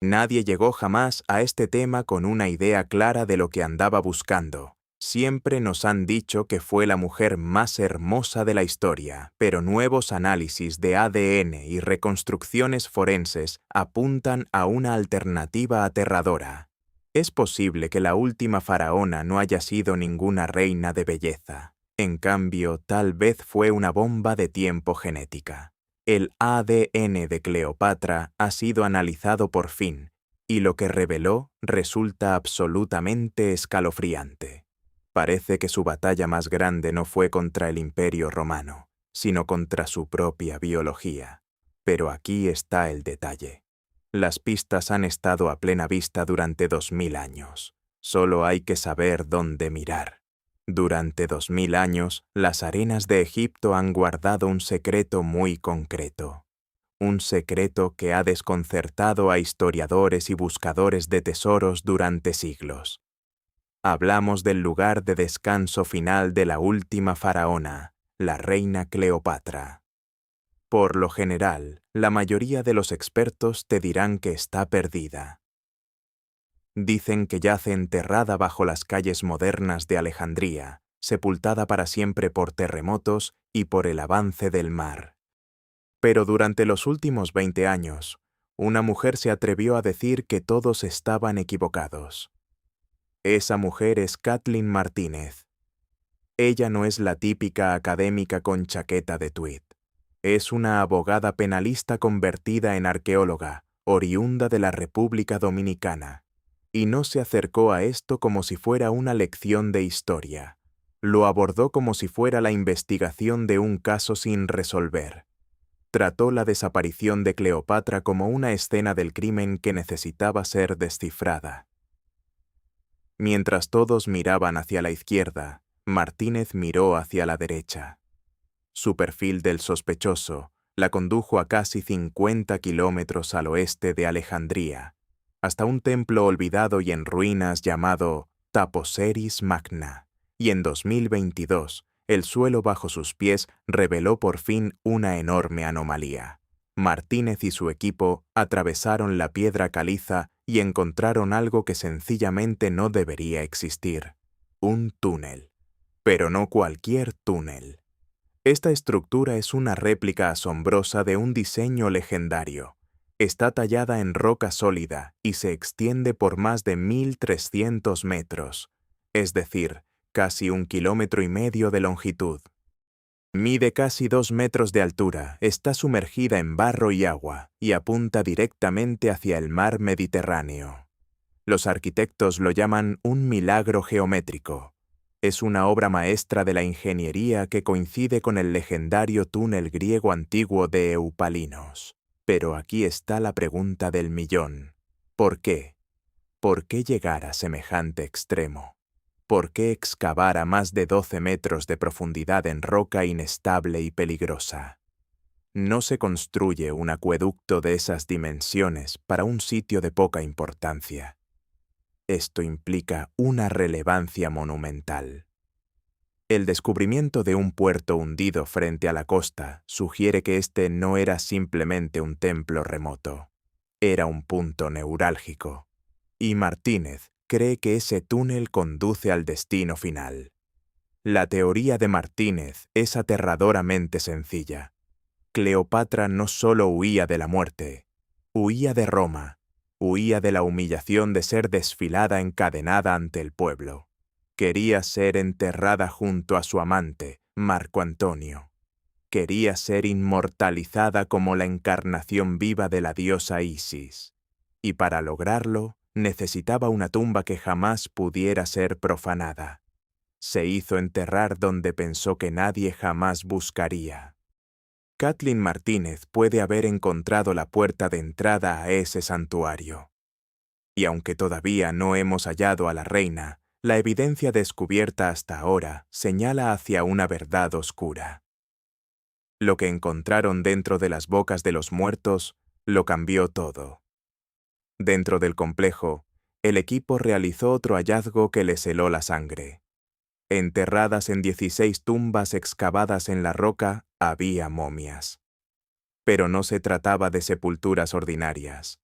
Nadie llegó jamás a este tema con una idea clara de lo que andaba buscando. Siempre nos han dicho que fue la mujer más hermosa de la historia, pero nuevos análisis de ADN y reconstrucciones forenses apuntan a una alternativa aterradora. Es posible que la última faraona no haya sido ninguna reina de belleza. En cambio, tal vez fue una bomba de tiempo genética. El ADN de Cleopatra ha sido analizado por fin, y lo que reveló resulta absolutamente escalofriante. Parece que su batalla más grande no fue contra el Imperio Romano, sino contra su propia biología. Pero aquí está el detalle. Las pistas han estado a plena vista durante 2000 años. Solo hay que saber dónde mirar. Durante 2000 años, las arenas de Egipto han guardado un secreto muy concreto. Un secreto que ha desconcertado a historiadores y buscadores de tesoros durante siglos. Hablamos del lugar de descanso final de la última faraona, la reina Cleopatra. Por lo general, la mayoría de los expertos te dirán que está perdida. Dicen que yace enterrada bajo las calles modernas de Alejandría, sepultada para siempre por terremotos y por el avance del mar. Pero durante los últimos 20 años, una mujer se atrevió a decir que todos estaban equivocados. Esa mujer es Kathleen Martínez. Ella no es la típica académica con chaqueta de tweed. Es una abogada penalista convertida en arqueóloga, oriunda de la República Dominicana. Y no se acercó a esto como si fuera una lección de historia. Lo abordó como si fuera la investigación de un caso sin resolver. Trató la desaparición de Cleopatra como una escena del crimen que necesitaba ser descifrada. Mientras todos miraban hacia la izquierda, Martínez miró hacia la derecha. Su perfil del sospechoso la condujo a casi 50 kilómetros al oeste de Alejandría, hasta un templo olvidado y en ruinas llamado Taposeris Magna, y en 2022, el suelo bajo sus pies reveló por fin una enorme anomalía. Martínez y su equipo atravesaron la piedra caliza y encontraron algo que sencillamente no debería existir: un túnel. Pero no cualquier túnel. Esta estructura es una réplica asombrosa de un diseño legendario. Está tallada en roca sólida y se extiende por más de 1300 metros, es decir, casi 1,5 kilómetros de longitud. Mide casi 2 metros de altura, está sumergida en barro y agua y apunta directamente hacia el mar Mediterráneo. Los arquitectos lo llaman un milagro geométrico. Es una obra maestra de la ingeniería que coincide con el legendario túnel griego antiguo de Eupalinos. Pero aquí está la pregunta del millón. ¿Por qué? ¿Por qué llegar a semejante extremo? ¿Por qué excavar a más de 12 metros de profundidad en roca inestable y peligrosa? No se construye un acueducto de esas dimensiones para un sitio de poca importancia. Esto implica una relevancia monumental. El descubrimiento de un puerto hundido frente a la costa sugiere que este no era simplemente un templo remoto. Era un punto neurálgico. Y Martínez cree que ese túnel conduce al destino final. La teoría de Martínez es aterradoramente sencilla. Cleopatra no solo huía de la muerte, huía de Roma. Huía de la humillación de ser desfilada encadenada ante el pueblo. Quería ser enterrada junto a su amante, Marco Antonio. Quería ser inmortalizada como la encarnación viva de la diosa Isis. Y para lograrlo, necesitaba una tumba que jamás pudiera ser profanada. Se hizo enterrar donde pensó que nadie jamás buscaría. Kathleen Martínez puede haber encontrado la puerta de entrada a ese santuario. Y aunque todavía no hemos hallado a la reina, la evidencia descubierta hasta ahora señala hacia una verdad oscura. Lo que encontraron dentro de las bocas de los muertos lo cambió todo. Dentro del complejo, el equipo realizó otro hallazgo que les heló la sangre. Enterradas en 16 tumbas excavadas en la roca, había momias. Pero no se trataba de sepulturas ordinarias.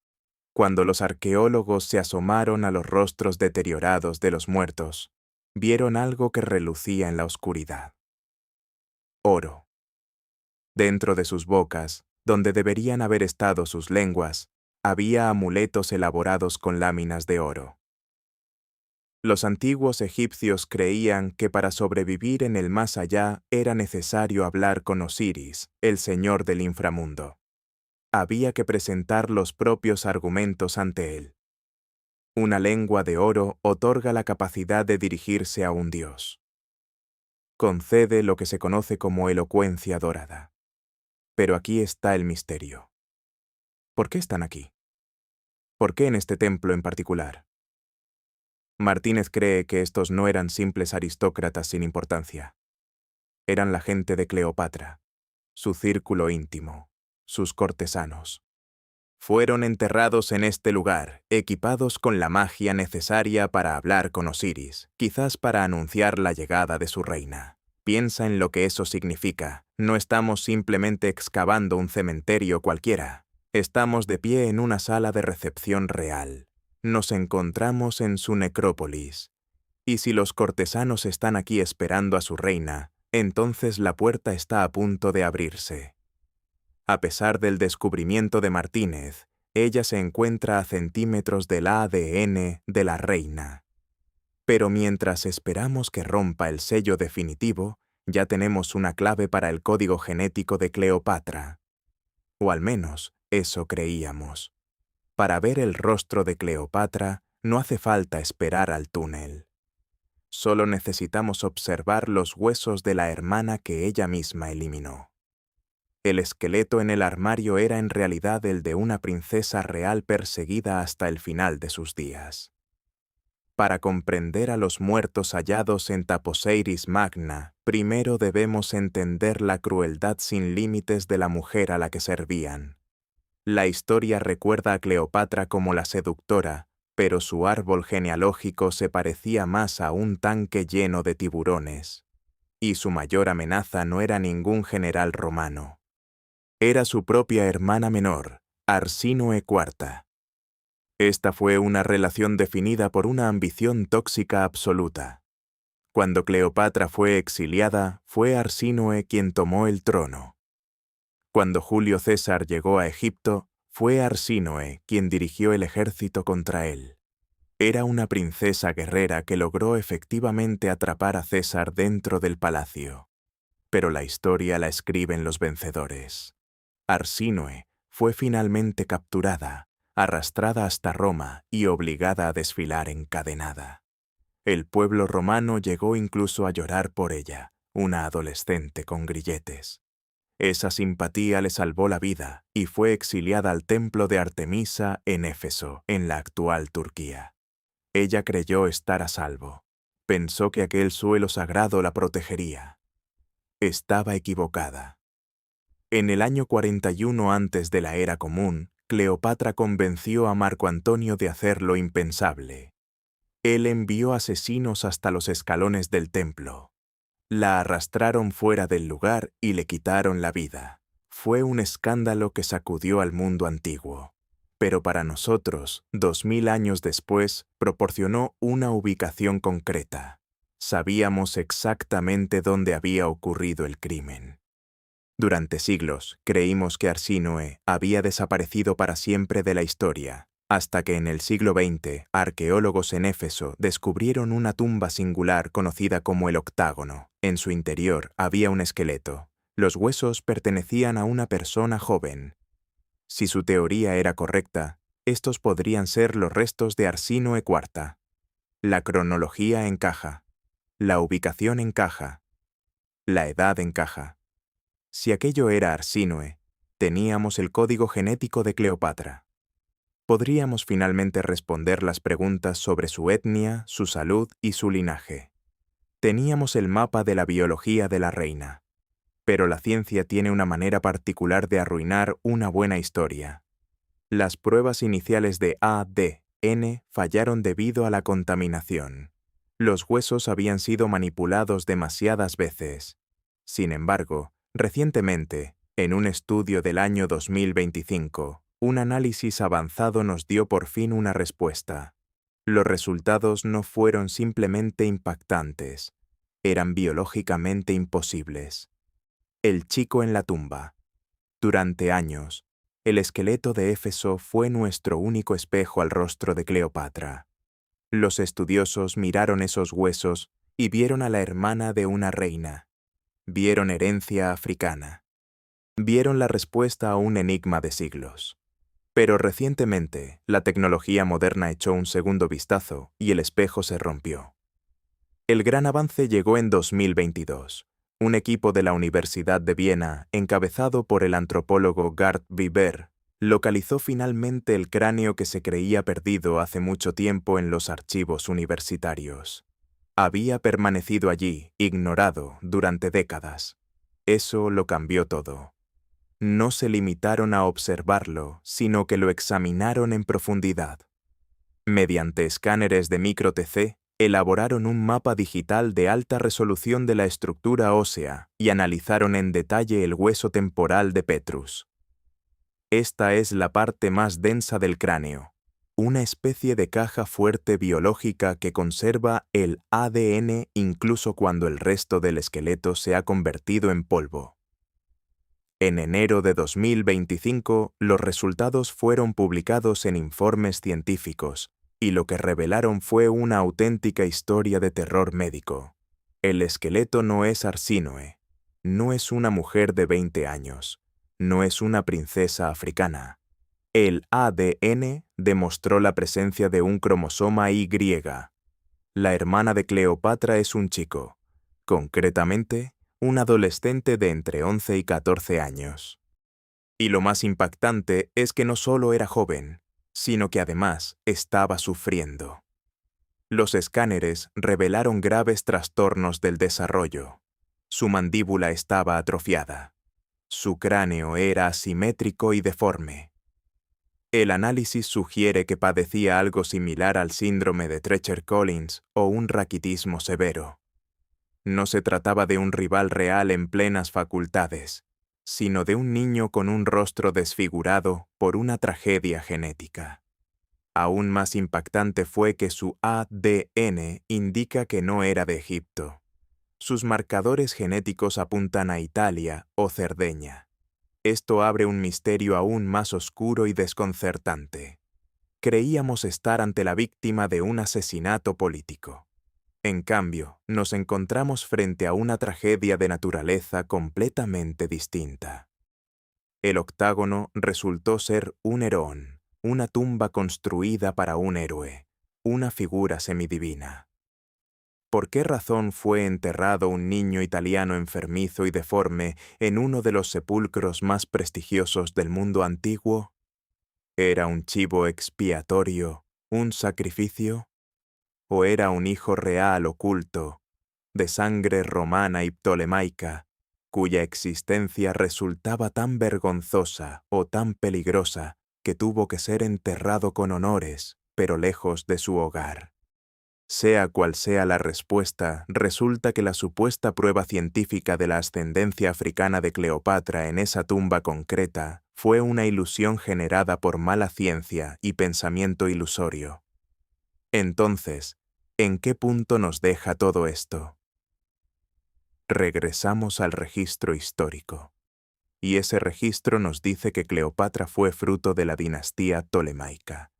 Cuando los arqueólogos se asomaron a los rostros deteriorados de los muertos, vieron algo que relucía en la oscuridad. Oro. Dentro de sus bocas, donde deberían haber estado sus lenguas, había amuletos elaborados con láminas de oro. Los antiguos egipcios creían que para sobrevivir en el más allá era necesario hablar con Osiris, el señor del inframundo. Había que presentar los propios argumentos ante él. Una lengua de oro otorga la capacidad de dirigirse a un dios. Concede lo que se conoce como elocuencia dorada. Pero aquí está el misterio. ¿Por qué están aquí? ¿Por qué en este templo en particular? Martínez cree que estos no eran simples aristócratas sin importancia. Eran la gente de Cleopatra, su círculo íntimo, sus cortesanos. Fueron enterrados en este lugar, equipados con la magia necesaria para hablar con Osiris, quizás para anunciar la llegada de su reina. Piensa en lo que eso significa. No estamos simplemente excavando un cementerio cualquiera. Estamos de pie en una sala de recepción real. Nos encontramos en su necrópolis. Y si los cortesanos están aquí esperando a su reina, entonces la puerta está a punto de abrirse. A pesar del descubrimiento de Martínez, ella se encuentra a centímetros del ADN de la reina. Pero mientras esperamos que rompa el sello definitivo, ya tenemos una clave para el código genético de Cleopatra. O al menos, eso creíamos. Para ver el rostro de Cleopatra, no hace falta esperar al túnel. Solo necesitamos observar los huesos de la hermana que ella misma eliminó. El esqueleto en el armario era en realidad el de una princesa real perseguida hasta el final de sus días. Para comprender a los muertos hallados en Taposiris Magna, primero debemos entender la crueldad sin límites de la mujer a la que servían. La historia recuerda a Cleopatra como la seductora, pero su árbol genealógico se parecía más a un tanque lleno de tiburones. Y su mayor amenaza no era ningún general romano. Era su propia hermana menor, Arsínoe IV. Esta fue una relación definida por una ambición tóxica absoluta. Cuando Cleopatra fue exiliada, fue Arsínoe quien tomó el trono. Cuando Julio César llegó a Egipto, fue Arsínoe quien dirigió el ejército contra él. Era una princesa guerrera que logró efectivamente atrapar a César dentro del palacio. Pero la historia la escriben los vencedores. Arsínoe fue finalmente capturada, arrastrada hasta Roma y obligada a desfilar encadenada. El pueblo romano llegó incluso a llorar por ella, una adolescente con grilletes. Esa simpatía le salvó la vida y fue exiliada al templo de Artemisa en Éfeso, en la actual Turquía. Ella creyó estar a salvo. Pensó que aquel suelo sagrado la protegería. Estaba equivocada. En el año 41 antes de la era común, Cleopatra convenció a Marco Antonio de hacer lo impensable. Él envió asesinos hasta los escalones del templo. La arrastraron fuera del lugar y le quitaron la vida. Fue un escándalo que sacudió al mundo antiguo. Pero para nosotros, 2000 años después, proporcionó una ubicación concreta. Sabíamos exactamente dónde había ocurrido el crimen. Durante siglos, creímos que Arsínoe había desaparecido para siempre de la historia, hasta que en el siglo XX, arqueólogos en Éfeso descubrieron una tumba singular conocida como el Octágono. En su interior había un esqueleto. Los huesos pertenecían a una persona joven. Si su teoría era correcta, estos podrían ser los restos de Arsínoe IV. La cronología encaja. La ubicación encaja. La edad encaja. Si aquello era Arsínoe, teníamos el código genético de Cleopatra. Podríamos finalmente responder las preguntas sobre su etnia, su salud y su linaje. Teníamos el mapa de la biología de la reina. Pero la ciencia tiene una manera particular de arruinar una buena historia. Las pruebas iniciales de ADN fallaron debido a la contaminación. Los huesos habían sido manipulados demasiadas veces. Sin embargo, recientemente, en un estudio del año 2025, Un análisis avanzado nos dio por fin una respuesta. Los resultados no fueron simplemente impactantes, eran biológicamente imposibles. El chico en la tumba. Durante años, el esqueleto de Éfeso fue nuestro único espejo al rostro de Cleopatra. Los estudiosos miraron esos huesos y vieron a la hermana de una reina. Vieron herencia africana. Vieron la respuesta a un enigma de siglos. Pero recientemente, la tecnología moderna echó un segundo vistazo y el espejo se rompió. El gran avance llegó en 2022. Un equipo de la Universidad de Viena, encabezado por el antropólogo Gerd Biber, localizó finalmente el cráneo que se creía perdido hace mucho tiempo en los archivos universitarios. Había permanecido allí, ignorado, durante décadas. Eso lo cambió todo. No se limitaron a observarlo, sino que lo examinaron en profundidad. Mediante escáneres de micro-TC, elaboraron un mapa digital de alta resolución de la estructura ósea y analizaron en detalle el hueso temporal de Petrus. Esta es la parte más densa del cráneo, una especie de caja fuerte biológica que conserva el ADN incluso cuando el resto del esqueleto se ha convertido en polvo. En enero de 2025, los resultados fueron publicados en informes científicos, y lo que revelaron fue una auténtica historia de terror médico. El esqueleto no es Arsínoe, no es una mujer de 20 años, no es una princesa africana. El ADN demostró la presencia de un cromosoma Y. La hermana de Cleopatra es un chico, concretamente, un adolescente de entre 11 y 14 años. Y lo más impactante es que no solo era joven, sino que además estaba sufriendo. Los escáneres revelaron graves trastornos del desarrollo. Su mandíbula estaba atrofiada. Su cráneo era asimétrico y deforme. El análisis sugiere que padecía algo similar al síndrome de Treacher-Collins o un raquitismo severo. No se trataba de un rival real en plenas facultades, sino de un niño con un rostro desfigurado por una tragedia genética. Aún más impactante fue que su ADN indica que no era de Egipto. Sus marcadores genéticos apuntan a Italia o Cerdeña. Esto abre un misterio aún más oscuro y desconcertante. Creíamos estar ante la víctima de un asesinato político. En cambio, nos encontramos frente a una tragedia de naturaleza completamente distinta. El octágono resultó ser un herón, una tumba construida para un héroe, una figura semidivina. ¿Por qué razón fue enterrado un niño italiano enfermizo y deforme en uno de los sepulcros más prestigiosos del mundo antiguo? ¿Era un chivo expiatorio, un sacrificio? ¿O era un hijo real oculto, de sangre romana y ptolemaica, cuya existencia resultaba tan vergonzosa o tan peligrosa que tuvo que ser enterrado con honores, pero lejos de su hogar? Sea cual sea la respuesta, resulta que la supuesta prueba científica de la ascendencia africana de Cleopatra en esa tumba concreta fue una ilusión generada por mala ciencia y pensamiento ilusorio. Entonces, ¿en qué punto nos deja todo esto? Regresamos al registro histórico. Y ese registro nos dice que Cleopatra fue fruto de la dinastía ptolemaica.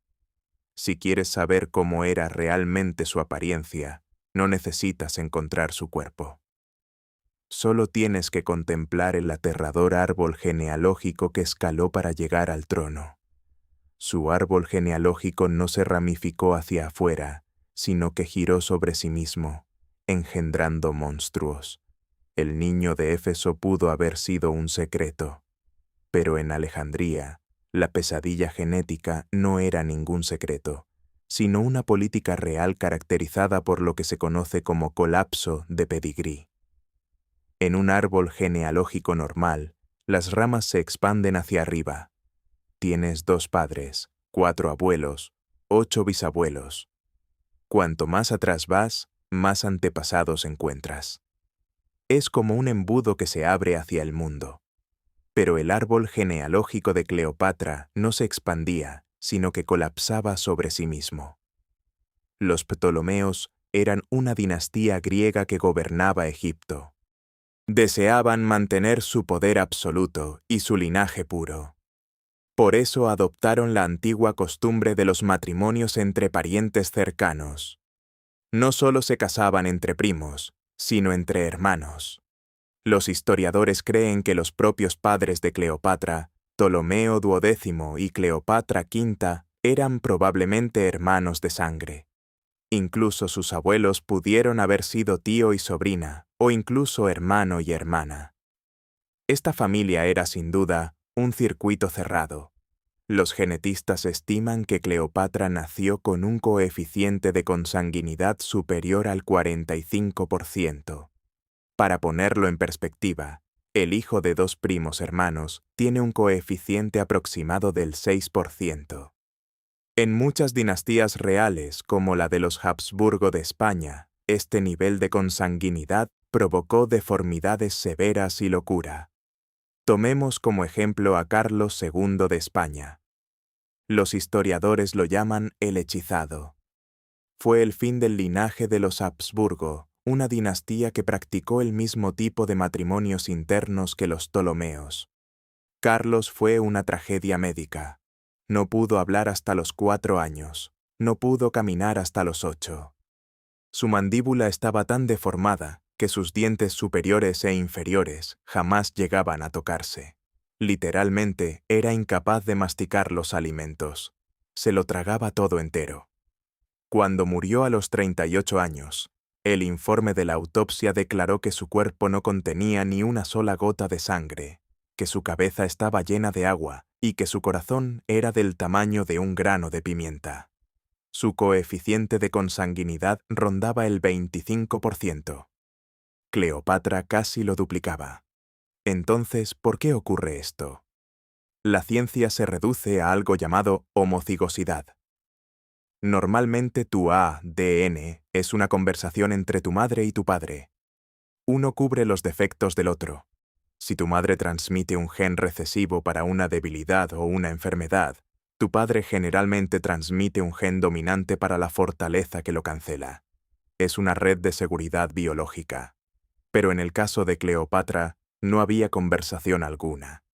Si quieres saber cómo era realmente su apariencia, no necesitas encontrar su cuerpo. Solo tienes que contemplar el aterrador árbol genealógico que escaló para llegar al trono. Su árbol genealógico no se ramificó hacia afuera, sino que giró sobre sí mismo, engendrando monstruos. El niño de Éfeso pudo haber sido un secreto, pero en Alejandría, la pesadilla genética no era ningún secreto, sino una política real caracterizada por lo que se conoce como colapso de pedigrí. En un árbol genealógico normal, las ramas se expanden hacia arriba. Tienes 2 padres, 4 abuelos, 8 bisabuelos. Cuanto más atrás vas, más antepasados encuentras. Es como un embudo que se abre hacia el mundo. Pero el árbol genealógico de Cleopatra no se expandía, sino que colapsaba sobre sí mismo. Los Ptolomeos eran una dinastía griega que gobernaba Egipto. Deseaban mantener su poder absoluto y su linaje puro. Por eso adoptaron la antigua costumbre de los matrimonios entre parientes cercanos. No solo se casaban entre primos, sino entre hermanos. Los historiadores creen que los propios padres de Cleopatra, Ptolomeo XII y Cleopatra V, eran probablemente hermanos de sangre. Incluso sus abuelos pudieron haber sido tío y sobrina, o incluso hermano y hermana. Esta familia era sin duda un circuito cerrado. Los genetistas estiman que Cleopatra nació con un coeficiente de consanguinidad superior al 45%. Para ponerlo en perspectiva, el hijo de dos primos hermanos tiene un coeficiente aproximado del 6%. En muchas dinastías reales, como la de los Habsburgo de España, este nivel de consanguinidad provocó deformidades severas y locura. Tomemos como ejemplo a Carlos II de España. Los historiadores lo llaman el hechizado. Fue el fin del linaje de los Habsburgo, una dinastía que practicó el mismo tipo de matrimonios internos que los Ptolomeos. Carlos fue una tragedia médica. No pudo hablar hasta los 4 años. No pudo caminar hasta los 8. Su mandíbula estaba tan deformada que sus dientes superiores e inferiores jamás llegaban a tocarse. Literalmente, era incapaz de masticar los alimentos. Se lo tragaba todo entero. Cuando murió a los 38 años, el informe de la autopsia declaró que su cuerpo no contenía ni una sola gota de sangre, que su cabeza estaba llena de agua y que su corazón era del tamaño de un grano de pimienta. Su coeficiente de consanguinidad rondaba el 25%. Cleopatra casi lo duplicaba. Entonces, ¿por qué ocurre esto? La ciencia se reduce a algo llamado homocigosidad. Normalmente tu ADN es una conversación entre tu madre y tu padre. Uno cubre los defectos del otro. Si tu madre transmite un gen recesivo para una debilidad o una enfermedad, tu padre generalmente transmite un gen dominante para la fortaleza que lo cancela. Es una red de seguridad biológica. Pero en el caso de Cleopatra, no había conversación alguna.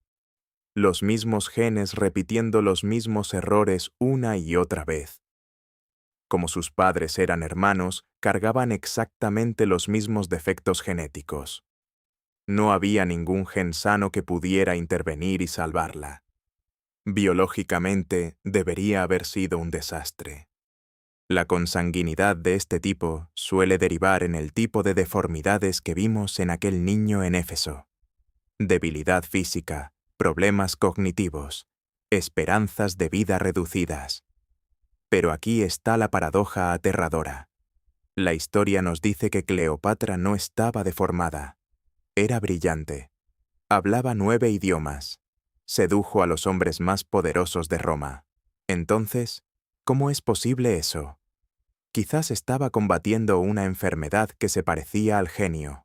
Los mismos genes repitiendo los mismos errores una y otra vez. Como sus padres eran hermanos, cargaban exactamente los mismos defectos genéticos. No había ningún gen sano que pudiera intervenir y salvarla. Biológicamente, debería haber sido un desastre. La consanguinidad de este tipo suele derivar en el tipo de deformidades que vimos en aquel niño en Éfeso. Debilidad física, problemas cognitivos, esperanzas de vida reducidas. Pero aquí está la paradoja aterradora. La historia nos dice que Cleopatra no estaba deformada. Era brillante. Hablaba 9 idiomas. Sedujo a los hombres más poderosos de Roma. Entonces, ¿cómo es posible eso? Quizás estaba combatiendo una enfermedad que se parecía al genio,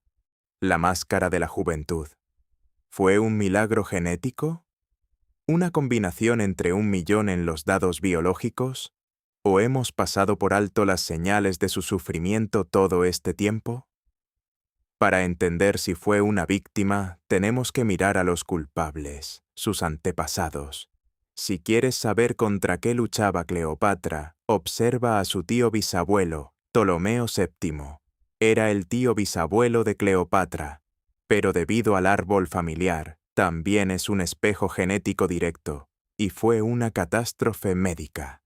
la máscara de la juventud. ¿Fue un milagro genético? ¿Una combinación entre 1.000.000 en los dados biológicos? ¿O hemos pasado por alto las señales de su sufrimiento todo este tiempo? Para entender si fue una víctima, tenemos que mirar a los culpables, sus antepasados. Si quieres saber contra qué luchaba Cleopatra, observa a su tío bisabuelo, Ptolomeo VII. Era el tío bisabuelo de Cleopatra, pero debido al árbol familiar, también es un espejo genético directo, y fue una catástrofe médica.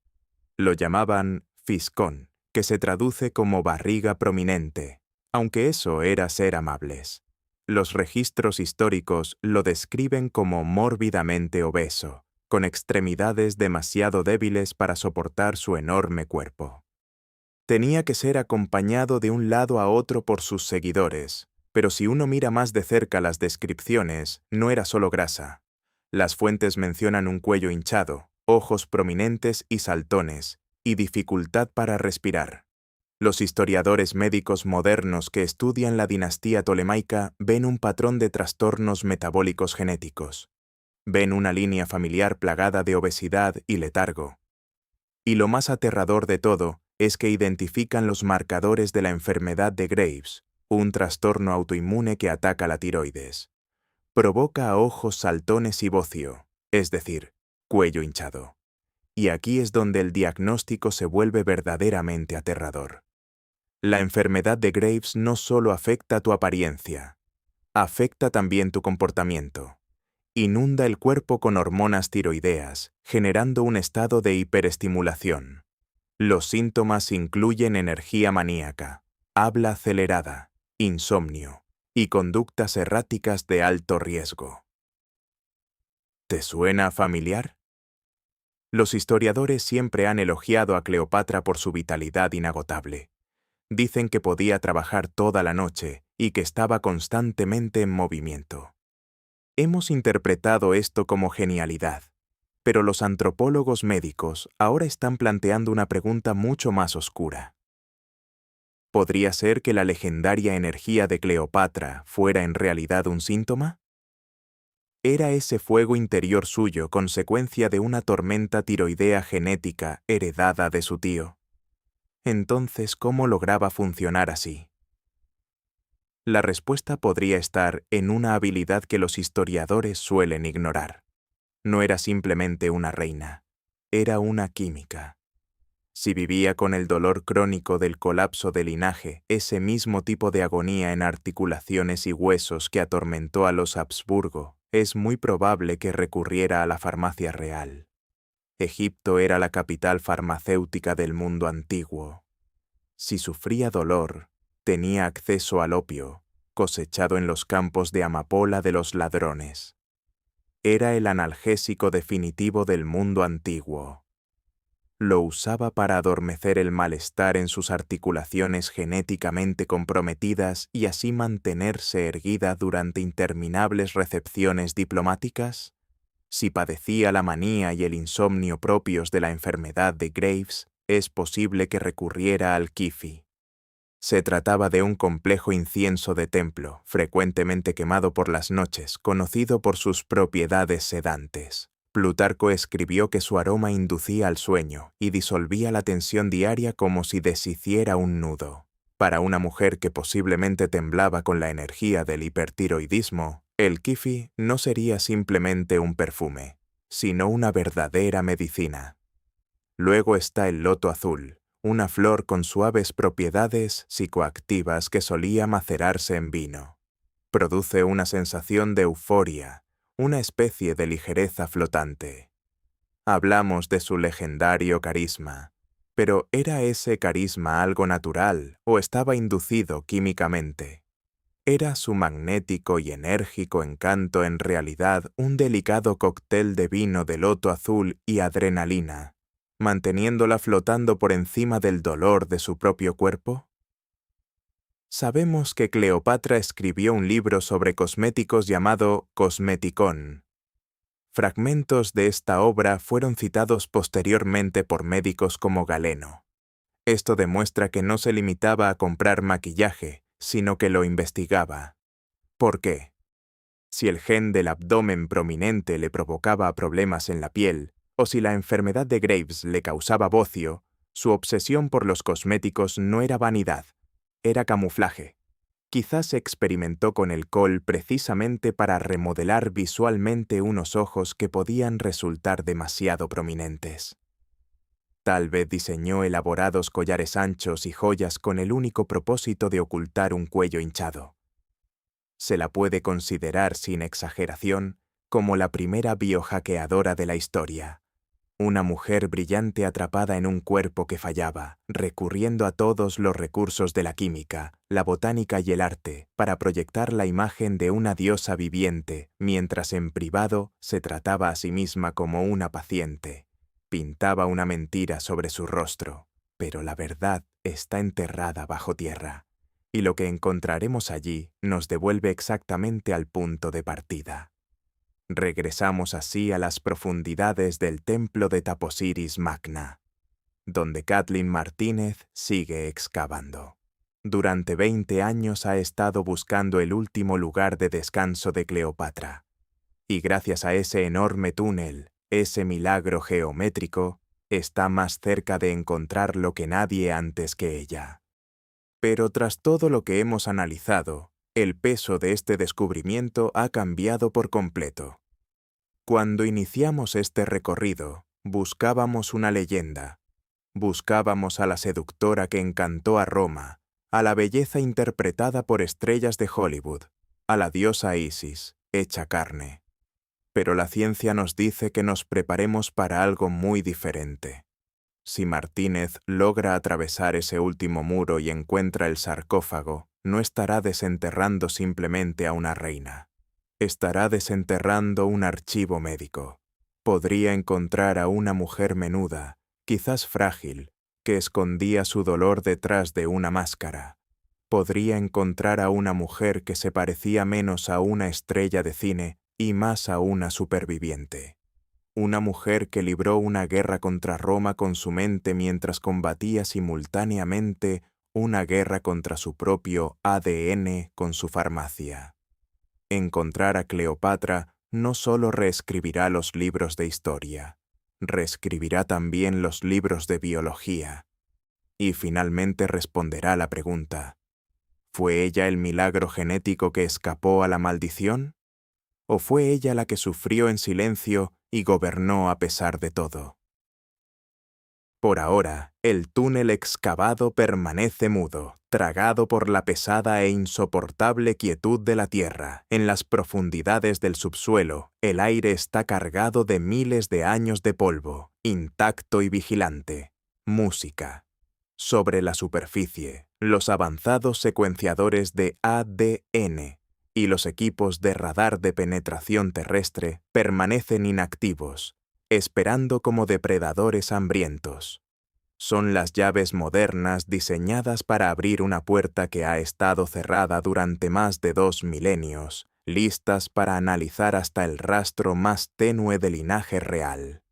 Lo llamaban fiscón, que se traduce como barriga prominente, aunque eso era ser amables. Los registros históricos lo describen como mórbidamente obeso, con extremidades demasiado débiles para soportar su enorme cuerpo. Tenía que ser acompañado de un lado a otro por sus seguidores, pero si uno mira más de cerca las descripciones, no era solo grasa. Las fuentes mencionan un cuello hinchado, ojos prominentes y saltones, y dificultad para respirar. Los historiadores médicos modernos que estudian la dinastía tolemaica ven un patrón de trastornos metabólicos genéticos. Ven una línea familiar plagada de obesidad y letargo. Y lo más aterrador de todo es que identifican los marcadores de la enfermedad de Graves, un trastorno autoinmune que ataca la tiroides. Provoca a ojos saltones y bocio, es decir, cuello hinchado. Y aquí es donde el diagnóstico se vuelve verdaderamente aterrador. La enfermedad de Graves no solo afecta tu apariencia, afecta también tu comportamiento. Inunda el cuerpo con hormonas tiroideas, generando un estado de hiperestimulación. Los síntomas incluyen energía maníaca, habla acelerada, insomnio y conductas erráticas de alto riesgo. ¿Te suena familiar? Los historiadores siempre han elogiado a Cleopatra por su vitalidad inagotable. Dicen que podía trabajar toda la noche y que estaba constantemente en movimiento. Hemos interpretado esto como genialidad, pero los antropólogos médicos ahora están planteando una pregunta mucho más oscura. ¿Podría ser que la legendaria energía de Cleopatra fuera en realidad un síntoma? ¿Era ese fuego interior suyo consecuencia de una tormenta tiroidea genética heredada de su tío? Entonces, ¿cómo lograba funcionar así? La respuesta podría estar en una habilidad que los historiadores suelen ignorar. No era simplemente una reina, era una química. Si vivía con el dolor crónico del colapso del linaje, ese mismo tipo de agonía en articulaciones y huesos que atormentó a los Habsburgo, es muy probable que recurriera a la farmacia real. Egipto era la capital farmacéutica del mundo antiguo. Si sufría dolor, tenía acceso al opio, cosechado en los campos de amapola de los ladrones. Era el analgésico definitivo del mundo antiguo. Lo usaba para adormecer el malestar en sus articulaciones genéticamente comprometidas y así mantenerse erguida durante interminables recepciones diplomáticas. Si padecía la manía y el insomnio propios de la enfermedad de Graves, es posible que recurriera al kifi. Se trataba de un complejo incienso de templo, frecuentemente quemado por las noches, conocido por sus propiedades sedantes. Plutarco escribió que su aroma inducía al sueño y disolvía la tensión diaria como si deshiciera un nudo. Para una mujer que posiblemente temblaba con la energía del hipertiroidismo, el kifi no sería simplemente un perfume, sino una verdadera medicina. Luego está el loto azul, una flor con suaves propiedades psicoactivas que solía macerarse en vino. Produce una sensación de euforia, una especie de ligereza flotante. Hablamos de su legendario carisma, pero ¿era ese carisma algo natural o estaba inducido químicamente? ¿Era su magnético y enérgico encanto en realidad un delicado cóctel de vino de loto azul y adrenalina, manteniéndola flotando por encima del dolor de su propio cuerpo? Sabemos que Cleopatra escribió un libro sobre cosméticos llamado Cosmeticon. Fragmentos de esta obra fueron citados posteriormente por médicos como Galeno. Esto demuestra que no se limitaba a comprar maquillaje, sino que lo investigaba. ¿Por qué? Si el gen del abdomen prominente le provocaba problemas en la piel, o si la enfermedad de Graves le causaba bocio, su obsesión por los cosméticos no era vanidad, era camuflaje. Quizás experimentó con el col precisamente para remodelar visualmente unos ojos que podían resultar demasiado prominentes. Tal vez diseñó elaborados collares anchos y joyas con el único propósito de ocultar un cuello hinchado. Se la puede considerar, sin exageración, como la primera biohackeadora de la historia. Una mujer brillante atrapada en un cuerpo que fallaba, recurriendo a todos los recursos de la química, la botánica y el arte para proyectar la imagen de una diosa viviente, mientras en privado se trataba a sí misma como una paciente. Pintaba una mentira sobre su rostro, pero la verdad está enterrada bajo tierra, y lo que encontraremos allí nos devuelve exactamente al punto de partida. Regresamos así a las profundidades del templo de Taposiris Magna, donde Kathleen Martínez sigue excavando. Durante 20 años ha estado buscando el último lugar de descanso de Cleopatra, y gracias a ese enorme túnel, ese milagro geométrico, está más cerca de encontrarlo que nadie antes que ella. Pero tras todo lo que hemos analizado, el peso de este descubrimiento ha cambiado por completo. Cuando iniciamos este recorrido, buscábamos una leyenda. Buscábamos a la seductora que encantó a Roma, a la belleza interpretada por estrellas de Hollywood, a la diosa Isis, hecha carne. Pero la ciencia nos dice que nos preparemos para algo muy diferente. Si Martínez logra atravesar ese último muro y encuentra el sarcófago, no estará desenterrando simplemente a una reina. Estará desenterrando un archivo médico. Podría encontrar a una mujer menuda, quizás frágil, que escondía su dolor detrás de una máscara. Podría encontrar a una mujer que se parecía menos a una estrella de cine y más a una superviviente. Una mujer que libró una guerra contra Roma con su mente mientras combatía simultáneamente una guerra contra su propio ADN con su farmacia. Encontrar a Cleopatra no solo reescribirá los libros de historia, reescribirá también los libros de biología. Y finalmente responderá la pregunta: ¿fue ella el milagro genético que escapó a la maldición? ¿O fue ella la que sufrió en silencio y gobernó a pesar de todo? Por ahora, el túnel excavado permanece mudo, tragado por la pesada e insoportable quietud de la tierra. En las profundidades del subsuelo, el aire está cargado de miles de años de polvo, intacto y vigilante. Música. Sobre la superficie, los avanzados secuenciadores de ADN y los equipos de radar de penetración terrestre permanecen inactivos, esperando como depredadores hambrientos. Son las llaves modernas diseñadas para abrir una puerta que ha estado cerrada durante más de 2 milenios, listas para analizar hasta el rastro más tenue del linaje real.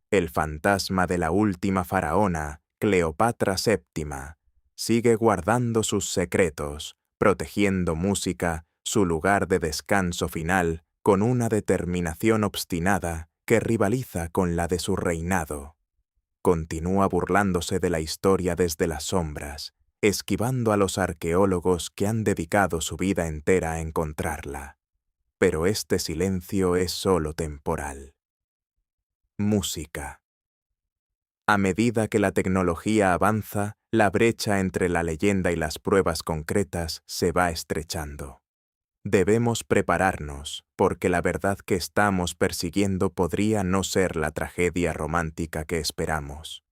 El fantasma de la última faraona, Cleopatra VII, sigue guardando sus secretos, protegiendo Música, su lugar de descanso final, con una determinación obstinada que rivaliza con la de su reinado. Continúa burlándose de la historia desde las sombras, esquivando a los arqueólogos que han dedicado su vida entera a encontrarla. Pero este silencio es solo temporal. Música. A medida que la tecnología avanza, la brecha entre la leyenda y las pruebas concretas se va estrechando. Debemos prepararnos, porque la verdad que estamos persiguiendo podría no ser la tragedia romántica que esperamos.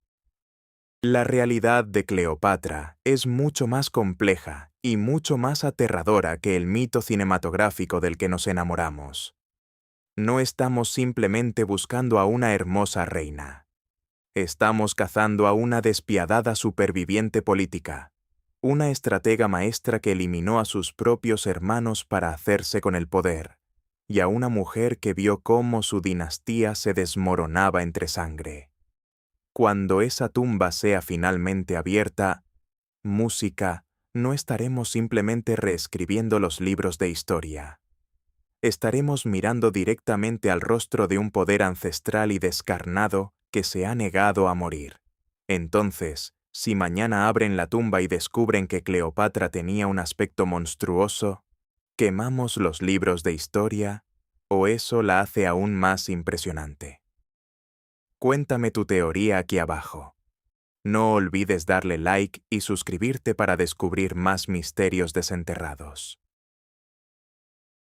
La realidad de Cleopatra es mucho más compleja y mucho más aterradora que el mito cinematográfico del que nos enamoramos. No estamos simplemente buscando a una hermosa reina. Estamos cazando a una despiadada superviviente política, una estratega maestra que eliminó a sus propios hermanos para hacerse con el poder, y a una mujer que vio cómo su dinastía se desmoronaba entre sangre. Cuando esa tumba sea finalmente abierta, Música, no estaremos simplemente reescribiendo los libros de historia. Estaremos mirando directamente al rostro de un poder ancestral y descarnado que se ha negado a morir. Entonces, si mañana abren la tumba y descubren que Cleopatra tenía un aspecto monstruoso, ¿quemamos los libros de historia o eso la hace aún más impresionante? Cuéntame tu teoría aquí abajo. No olvides darle like y suscribirte para descubrir más misterios desenterrados.